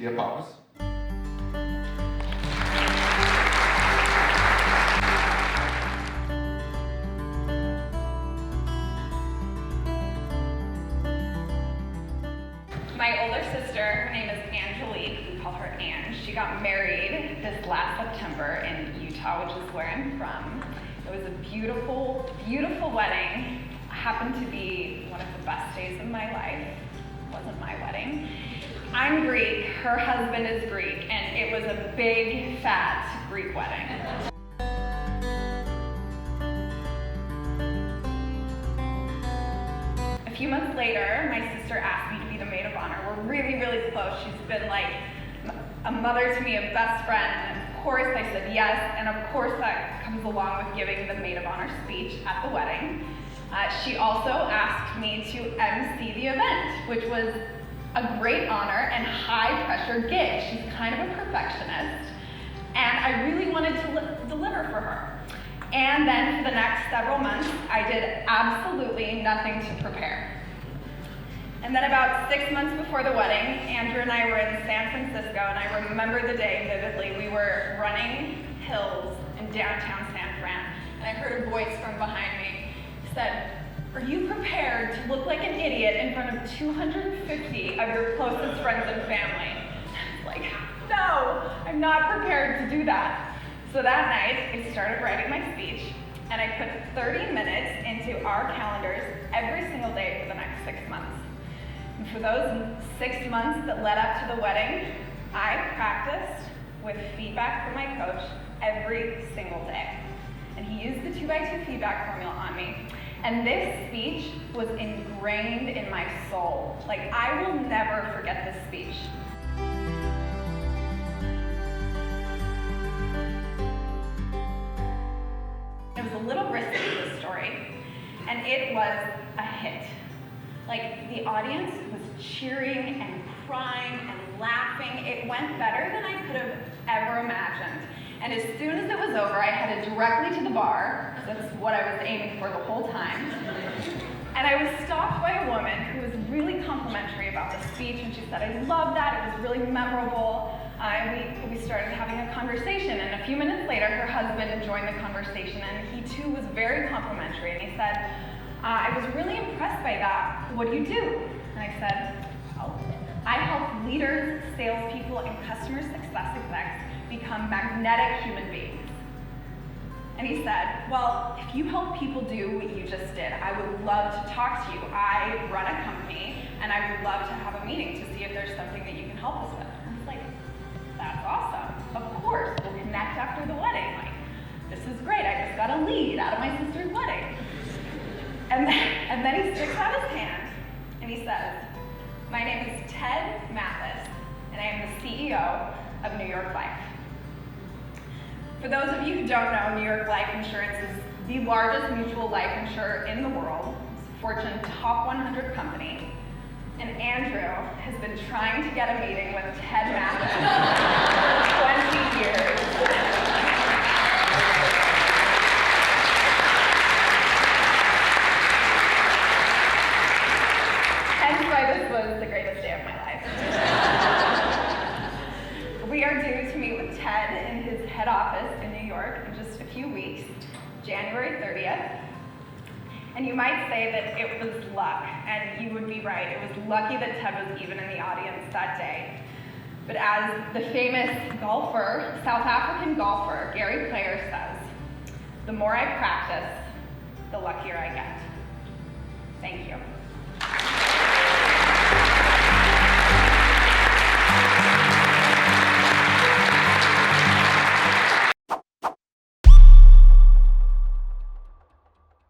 The applause. My older sister, her name is Angelique, we call her Ange. She got married this last September in Utah, which is where I'm from. It was a beautiful, beautiful wedding. It happened to be one of the best days of my life. It wasn't my wedding. I'm Greek, her husband is Greek, and it was a big, fat Greek wedding. A few months later, my sister asked me to be the maid of honor. We're really, really close. She's been like a mother to me, a best friend. And of course, I said yes. And of course, that comes along with giving the maid of honor speech at the wedding. She also asked me to MC the event, which was a great honor and high pressure gig. She's kind of a perfectionist. And I really wanted to deliver for her. And then for the next several months, I did absolutely nothing to prepare. And then about 6 months before the wedding, Andrew and I were in San Francisco, and I remember the day vividly. We were running hills in downtown San Fran, and I heard a voice from behind me said, "Are you prepared to look like an idiot in front of 250 of your closest friends and family?" I was like, no, I'm not prepared to do that. So that night, I started writing my speech, and I put 30 minutes into our calendars every single day for the next 6 months. And for those 6 months that led up to the wedding, I practiced with feedback from my coach every single day. And he used the 2x2 feedback formula on me. And this speech was ingrained in my soul. Like, I will never forget this speech. It was a little risky, this story, and it was a hit. Like, the audience was cheering and crying and laughing. It went better than I could have ever imagined. And as soon as it was over, I headed directly to the bar, because that's what I was aiming for the whole time. And I was stopped by a woman who was really complimentary about the speech, and she said, "I love that, it was really memorable." And we started having a conversation, and a few minutes later, her husband joined the conversation, and he too was very complimentary, and he said, "I was really impressed by that. What do you do?" And I said, "Well, I help leaders, salespeople, and customer success execs become magnetic human beings." And he said, "Well, if you help people do what you just did, I would love to talk to you. I run a company, and I would love to have a meeting to see if there's something that you can help us with." And I was like, "That's awesome. Of course, we'll connect after the wedding. Like, this is great. I just got a lead out of my sister's wedding." And then he sticks out his hand, and he says, "My name is Ted Mathis, and I am the CEO of New York Life." For those of you who don't know, New York Life Insurance is the largest mutual life insurer in the world. It's a Fortune top 100 company. And Andrew has been trying to get a meeting with Ted Mathis for 20 years. Hence why this was the greatest day of my life. We are due to meet with Ted in his head office in New York in just a few weeks, January 30th. And you might say that it was luck, and you would be right. It was lucky that Ted was even in the audience that day. But as the famous golfer, South African golfer, Gary Player says, "The more I practice, the luckier I get." Thank you.